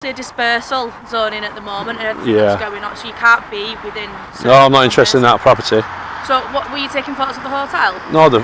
A dispersal zoning at the moment and everything that's going on, so you can't be within. No, I'm not interested in that property. So, what were you taking photos of the hotel? No, the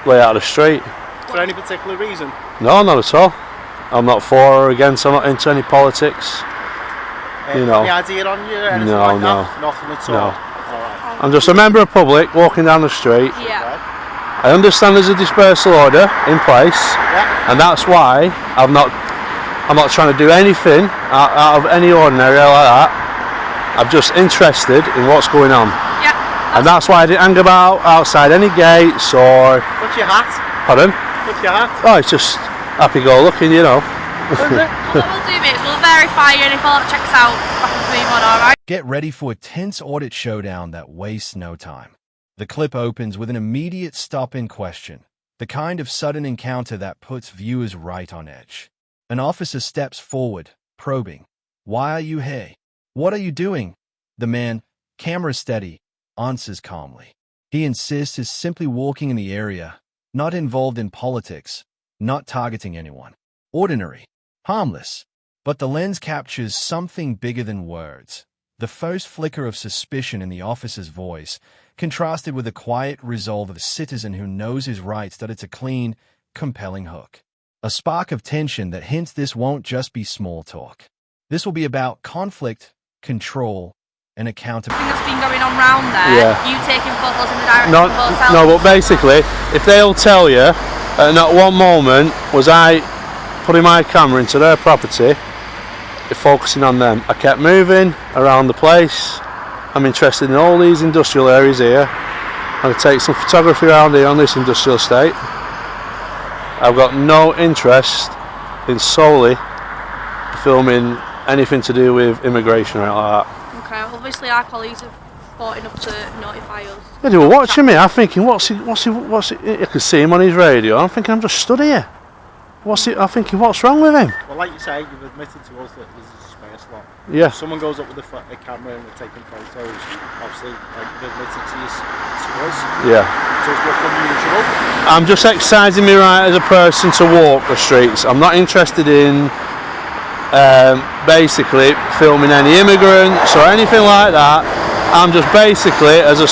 layout of the street. For any particular reason? No, not at all. I'm not for or against. I'm not into any politics. You know. Any idea on you? Anything No, like no. that? Nothing at all. No. Alright. I'm just a member of public walking down the street. Yeah. I understand there's a dispersal order in place, and that's why I'm not trying to do anything out of any ordinary like that. I'm just interested in what's going on. Yeah. And that's why I didn't hang about outside any gates or... What's your hat? Pardon? What's your hat? Oh, it's just happy-go-lucky, you know. What we'll do is we'll verify you, and if all that checks out, back to move on, alright? Get ready for a tense audit showdown that wastes no time. The clip opens with an immediate stop-in question, the kind of sudden encounter that puts viewers right on edge. An officer steps forward, probing. "Why are you here? What are you doing?" The man, camera steady, answers calmly. He insists he's simply walking in the area, not involved in politics, not targeting anyone. Ordinary, harmless. But the lens captures something bigger than words. The first flicker of suspicion in the officer's voice, contrasted with the quiet resolve of a citizen who knows his rights, that it's a clean, compelling hook. A spark of tension that hints this won't just be small talk. This will be about conflict, control, and accountability. That's been going on round there. You taking photos in the direction of the hotel. No, but basically, if they'll tell you, at not one moment was I putting my camera into their property, focusing on them. I kept moving around the place. I'm interested in all these industrial areas here. I'm going to take some photography around here on this industrial estate. I've got no interest in solely filming anything to do with immigration or anything like that. Okay, obviously our colleagues have brought enough to notify us. Yeah, they were watching me. I'm thinking, what's he? I could see him on his radio. I'm thinking, I'm just stood here. I'm thinking, what's wrong with him? Well, like you say, you've admitted to us that there's a dispersal lot. Yeah. If someone goes up with a camera and we're taking photos, obviously, like you've admitted to us. Yeah. So it's look unusual. I'm just exercising my right as a person to walk the streets. I'm not interested in basically filming any immigrants or anything like that. I'm just basically, as a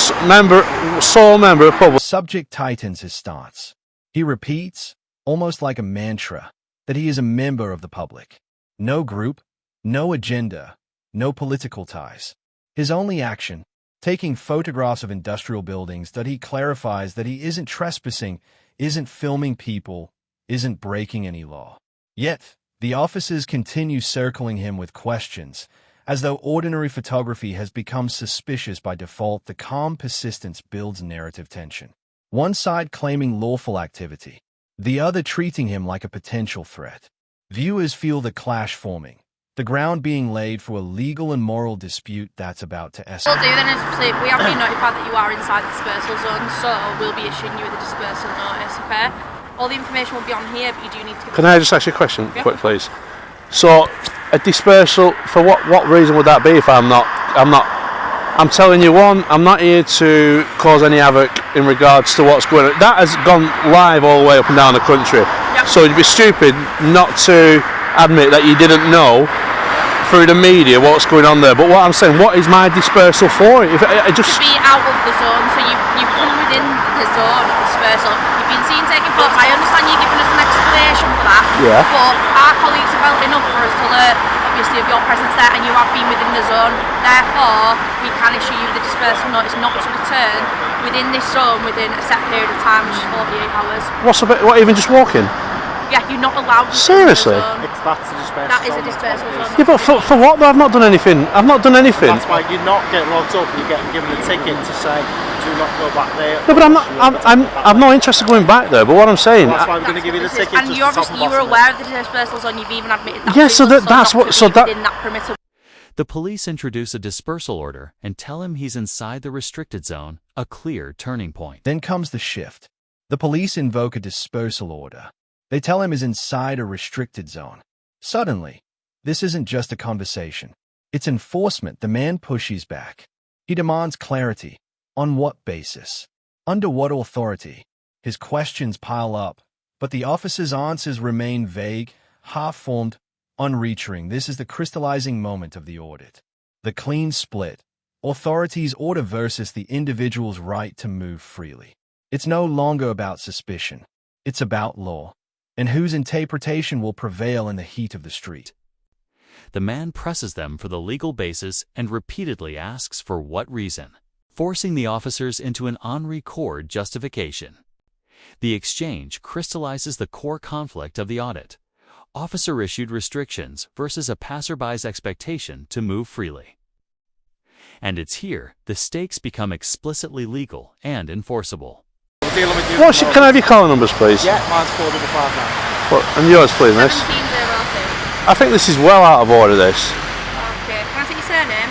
sole member of public. Subject tightens his stance. He repeats, almost like a mantra, that he is a member of the public. No group, no agenda, no political ties. His only action, taking photographs of industrial buildings, that he clarifies that he isn't trespassing, isn't filming people, isn't breaking any law. Yet, the officers continue circling him with questions, as though ordinary photography has become suspicious by default. The calm persistence builds narrative tension. One side claiming lawful activity, the other treating him like a potential threat. Viewers feel the clash forming, the ground being laid for a legal and moral dispute that's about to escalate. What we'll do then is we have been notified that you are inside the dispersal zone, so we'll be issuing you with a dispersal notice, okay? All the information will be on here, but you do need to... Can I just ask you a question, quick please? So, a dispersal, for what reason would that be if I'm telling you, one, I'm not here to cause any havoc in regards to what's going on. That has gone live all the way up and down the country. Yep. So it'd be stupid not to admit that you didn't know through the media what's going on there. But what I'm saying, what is my dispersal for? If I just... To be out of the zone, so you've come within the zone of dispersal. You've been seen taking photos. I understand you're giving us an explanation for that. Yeah. But our colleagues have felt enough for us to learn, obviously, of your presence there, and you have been within the zone. Therefore, we can issue you the dispersal notice not to return within this zone within a set period of time, which is 48 hours. What, even just walking? Yeah, you're not allowed to. Seriously? That's a dispersal. That is a dispersal zone. Yeah, but for what? I've not done anything. I've not done anything. That's why you're not getting locked up. You're getting given a ticket to say, do not go back there. No, but I'm not interested in going back there. But what I'm saying, well, that's why I'm going to give you the ticket. And you obviously were aware of the dispersal zone. You've even admitted that. Yeah, so that's what. So that. Within that perimeter. The police introduce a dispersal order and tell him he's inside the restricted zone, a clear turning point. Then comes the shift. The police invoke a dispersal order. They tell him he's inside a restricted zone. Suddenly, this isn't just a conversation. It's enforcement. The man pushes back. He demands clarity. On what basis? Under what authority? His questions pile up, but the officer's answers remain vague, half-formed, On reaching, this is the crystallizing moment of the audit. The clean split. Authorities' order versus the individual's right to move freely. It's no longer about suspicion. It's about law, and whose interpretation will prevail in the heat of the street. The man presses them for the legal basis and repeatedly asks for what reason, forcing the officers into an on-record justification. The exchange crystallizes the core conflict of the audit: officer-issued restrictions versus a passerby's expectation to move freely. And it's here the stakes become explicitly legal and enforceable. We're dealing with you. Can I have your collar numbers, please? Yeah, mine's 455 What, and yours, please, miss? 1702. I think this is well out of order, this. Okay, can I take your surname?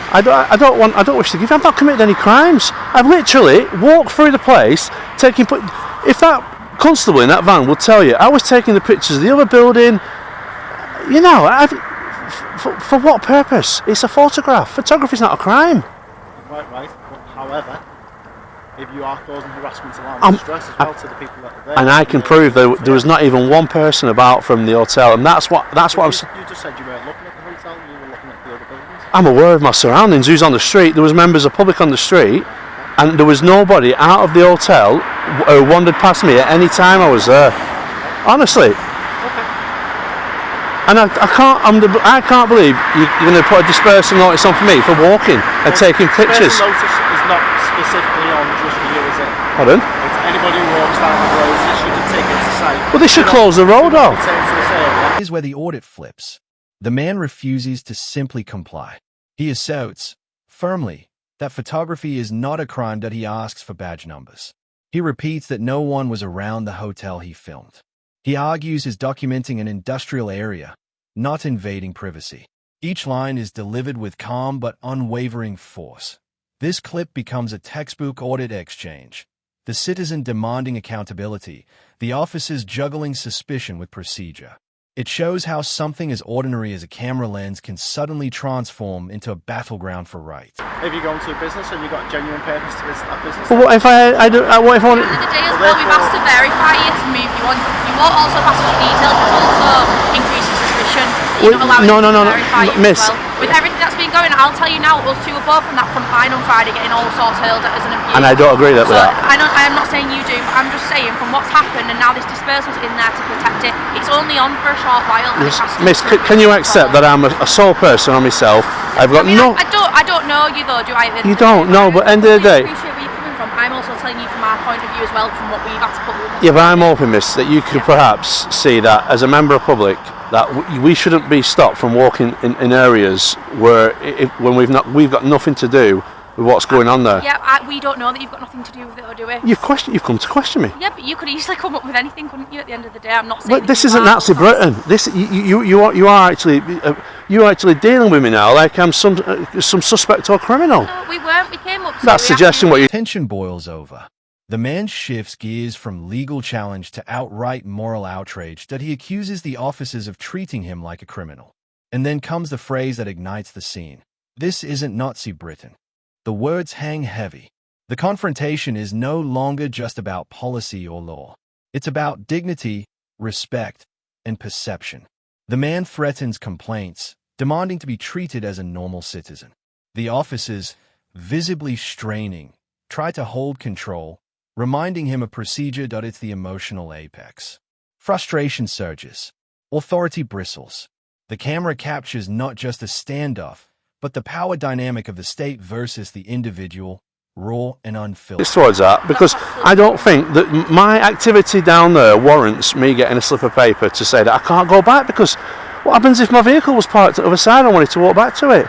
I don't wish to give. I've not committed any crimes. I've literally walked through the place, taking. If that constable in that van would tell you, I was taking the pictures of the other building. You know, for what purpose? It's a photograph. Photography's not a crime. Right. But however, if you are causing harassment, alarm, and distress as well to the people that are there, And I can prove there was not even one person about from the hotel, and that's what I'm. You just said you weren't looking at the hotel, you were looking at the other buildings. I'm aware of my surroundings. Who's on the street? There was members of public on the street, and there was nobody out of the hotel who wandered past me at any time I was there. Honestly. And I can't believe you're going to put a dispersal notice on for me for walking and taking pictures. Dispersal notice is not specifically on just for you, is it? Pardon? It's anybody who walks down the road, they should have taken to sight. Well, they should close the road off. Here's where the audit flips. The man refuses to simply comply. He asserts, firmly, that photography is not a crime, that he asks for badge numbers. He repeats that no one was around the hotel he filmed. He argues he's documenting an industrial area, not invading privacy. Each line is delivered with calm but unwavering force. This clip becomes a textbook audit exchange. The citizen demanding accountability, the officers juggling suspicion with procedure. It shows how something as ordinary as a camera lens can suddenly transform into a battleground for right. If you go into a business and you've got a genuine purpose to visit that business, But what if I do? What if I want? At the end of the day as well, we've asked to verify you to move you on. You won't also pass us your details, which also increases suspicion. You're not allowing No, to verify you miss. as well. With everything that's been going on, I'll tell you now, us two were both from that front line on Friday getting all sorts hurled at us and abused. And I don't agree with that. I am not saying you do. I'm just saying from what's happened, and now this dispersal's in there to protect it. It's only on for a short while. And it has to Miss, can you accept that I'm a sole person on myself? I've got no. I don't know you though, do I? You don't know, but end of the day. I appreciate where you're coming from. I'm also telling you from our point of view as well, from what we've had to put with. Yeah, but I'm hoping, miss, that you could perhaps see that as a member of public, that we shouldn't be stopped from walking in areas where when we've got nothing to do with what's going on there. Yeah, we don't know that you've got nothing to do with it, or do we? You've come to question me. Yeah, but you could easily come up with anything, couldn't you? At the end of the day, I'm not saying. But this isn't Nazi Britain. This you are actually dealing with me now like I'm some suspect or criminal. No, we weren't. We came up. That's suggesting what you. Tension boils over. The man shifts gears from legal challenge to outright moral outrage that he accuses the officers of treating him like a criminal. And then comes the phrase that ignites the scene. This isn't Nazi Britain. The words hang heavy. The confrontation is no longer just about policy or law. It's about dignity, respect, and perception. The man threatens complaints, demanding to be treated as a normal citizen. The officers, visibly straining, try to hold control, reminding him of procedure that it's the emotional apex. Frustration surges. Authority bristles. The camera captures not just a standoff, but the power dynamic of the state versus the individual, raw and unfiltered. Towards that, because I don't think that my activity down there warrants me getting a slip of paper to say that I can't go back, because what happens if my vehicle was parked at the other side and I wanted to walk back to it?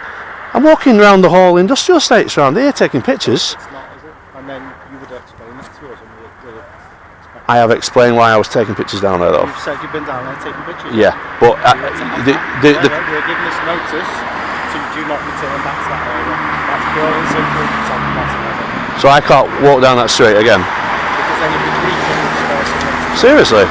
I'm walking around the whole industrial estates around here taking pictures. it's not, is it? And then you would explain that to us. I have explained why I was taking pictures down there, though. You've said you've been down there taking pictures. Yeah, but We're giving us notice, so you do not return back to that area. That's pure and simple. It's on the bottom of it. so I can't walk down that street again. Because then you'd be breaching the dispersal notice. Seriously.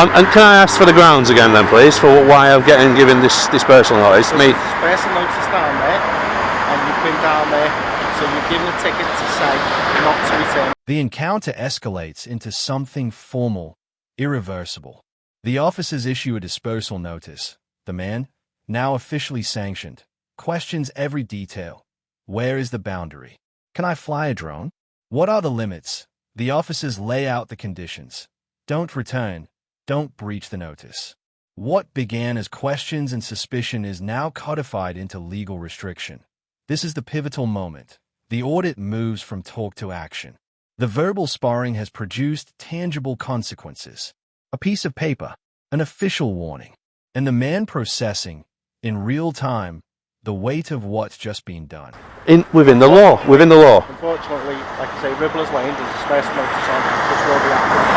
And can I ask for the grounds again, then, please, for why I'm given this dispersal notice? Me. Dispersal notice down there, and you've been down there, so you've given a ticket to say not to return. The encounter escalates into something formal, irreversible. The officers issue a dispersal notice. The man, now officially sanctioned, questions every detail. Where is the boundary? Can I fly a drone? What are the limits? The officers lay out the conditions. Don't return. Don't breach the notice. What began as questions and suspicion is now codified into legal restriction. This is the pivotal moment. The audit moves from talk to action. The verbal sparring has produced tangible consequences. A piece of paper, an official warning, and the man processing, in real time, the weight of what's just been done. Within the law. Unfortunately, like I say, Ribblers Lane, there's a dispersal notice on, which will be active.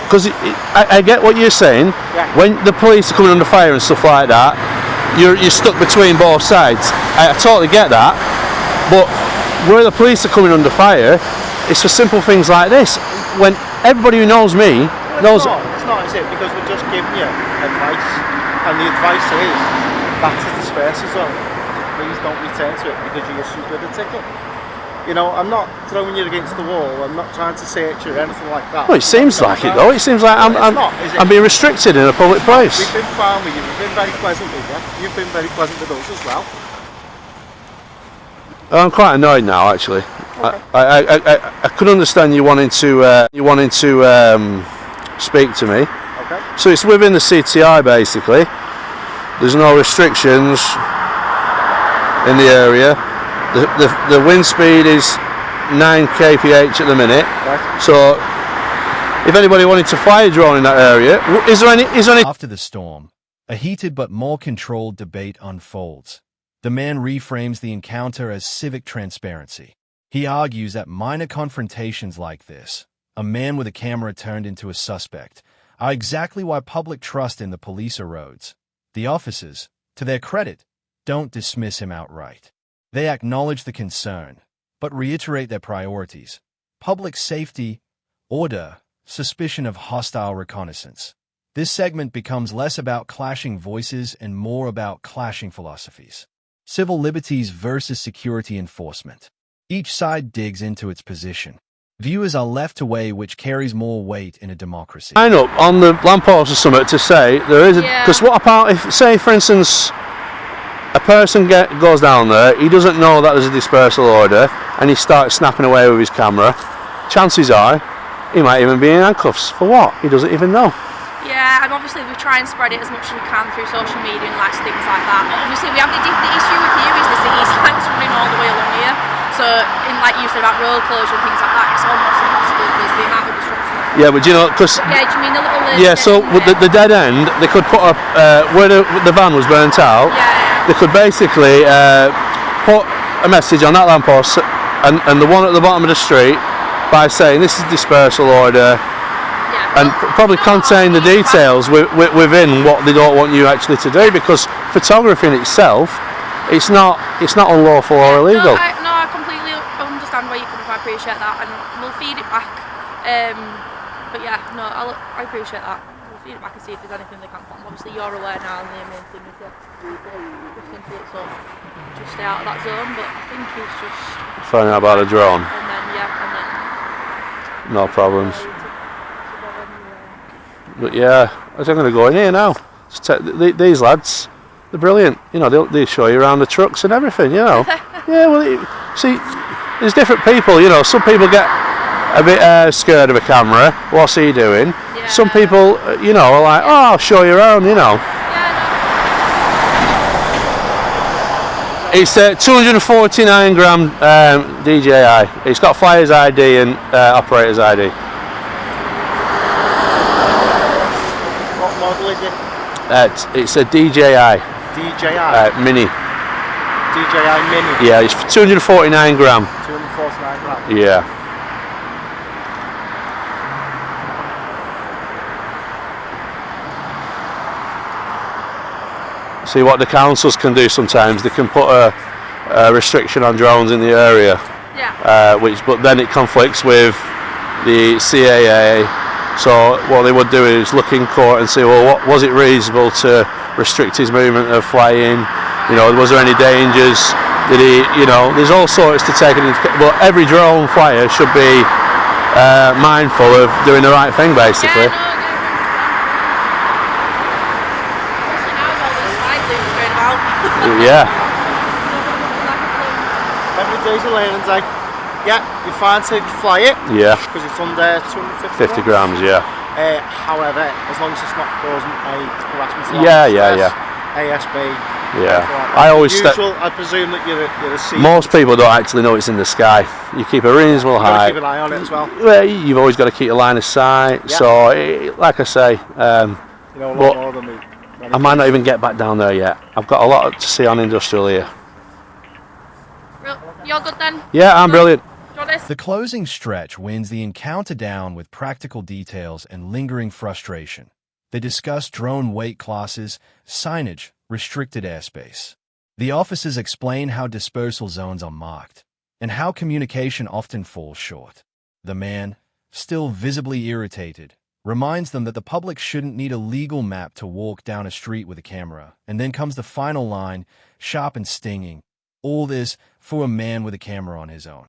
Because I get what you're saying. Yeah. When the police are coming under fire and stuff like that, you're stuck between both sides. I totally get that. But where the police are coming under fire, it's for simple things like this. When everybody who knows me knows. It's not, is it? Because we're just giving you advice, and the advice is that's a dispersal zone. Please don't return to it because you issued with a ticket. You know, I'm not throwing you against the wall. I'm not trying to search you or anything like that. Well, it seems like it though. It seems like I'm being restricted in a public place. We've been fine with you. We've been very pleasant with you. You've been very pleasant with us as well. I'm quite annoyed now, actually. Okay. I could understand you wanting to speak to me. Okay. So it's within the CTI basically. There's no restrictions in the area. The wind speed is 9 kph at the minute. Right. So if anybody wanted to fly a drone in that area, is there any? After the storm, a heated but more controlled debate unfolds. The man reframes the encounter as civic transparency. He argues that minor confrontations like this, a man with a camera turned into a suspect, are exactly why public trust in the police erodes. The officers, to their credit, don't dismiss him outright. They acknowledge the concern, but reiterate their priorities: public safety, order, suspicion of hostile reconnaissance. This segment becomes less about clashing voices and more about clashing philosophies. Civil liberties versus security enforcement. Each side digs into its position. Viewers are left to weigh which carries more weight in a democracy. Line up on the lamppost or something to say there is a... Because what about if, say for instance, a person goes down there, he doesn't know that there's a dispersal order, and he starts snapping away with his camera, chances are he might even be in handcuffs. For what? He doesn't even know. Yeah, and obviously we try and spread it as much as we can through social media and things like that. But obviously we have the issue with you is the city's lights running all the way along here. So, in like you said about road closure and things like that, it's almost impossible because the amount of disruption. Yeah, but you know, because... Yeah, do you mean the little... Yeah, so with the dead end, they could put up, where the van was burnt out, they could basically put a message on that lamppost and the one at the bottom of the street by saying this is dispersal order, and probably contain the details within what they don't want you actually to do, because photography in itself, it's not unlawful or illegal. No, I completely understand where you're coming from. I appreciate that, and we'll feed it back. But yeah, no, I appreciate that. We'll feed it back and see if there's anything they can put. Obviously, you're aware now, and the main thing is that just stay out of that zone. But I think it's just Finding out about a drone. And then No problems. But yeah, I'm going to go in here now. These lads, they're brilliant. You know, they'll show you around the trucks and everything, you know. Yeah, well, see, there's different people, you know. Some people get a bit scared of a camera. What's he doing? Yeah. Some people, you know, are like, oh, I'll show you around, you know. It's 249 gram DJI. It's got flyer's ID and operator's ID. What model is it? It's a DJI. DJI? Mini. DJI Mini? Yeah, it's 249 gram. 249 gram? Yeah. See what the councils can do sometimes. They can put a restriction on drones in the area. Yeah. But then it conflicts with the CAA. So what they would do is look in court and say, well, what was it reasonable to restrict his movement of flying? You know, was there any dangers? Did he? You know, there's all sorts to take into. But every drone flyer should be mindful of doing the right thing, basically. Yeah, no, out. Yeah. Every day's a learning day. Yeah, you're fine to fly it. Yeah. Because it's under 250 50 grams, yeah. However, as long as it's not causing a harassment, ASB. Yeah. Like I always I presume that you're a C. most people don't actually know it's in the sky. You keep a reasonable You've got to height. keep an eye on it as well. Well, you've always got to keep a line of sight. Yeah. So, like I say, You know, a lot more than me. I might not even get back down there yet. I've got a lot to see on industrial here. You're good then? Yeah, I'm brilliant. The closing stretch winds the encounter down with practical details and lingering frustration. They discuss drone weight classes, signage, restricted airspace. The officers explain how dispersal zones are marked and how communication often falls short. The man, still visibly irritated, reminds them that the public shouldn't need a legal map to walk down a street with a camera. And then comes the final line, sharp and stinging. All this for a man with a camera on his own.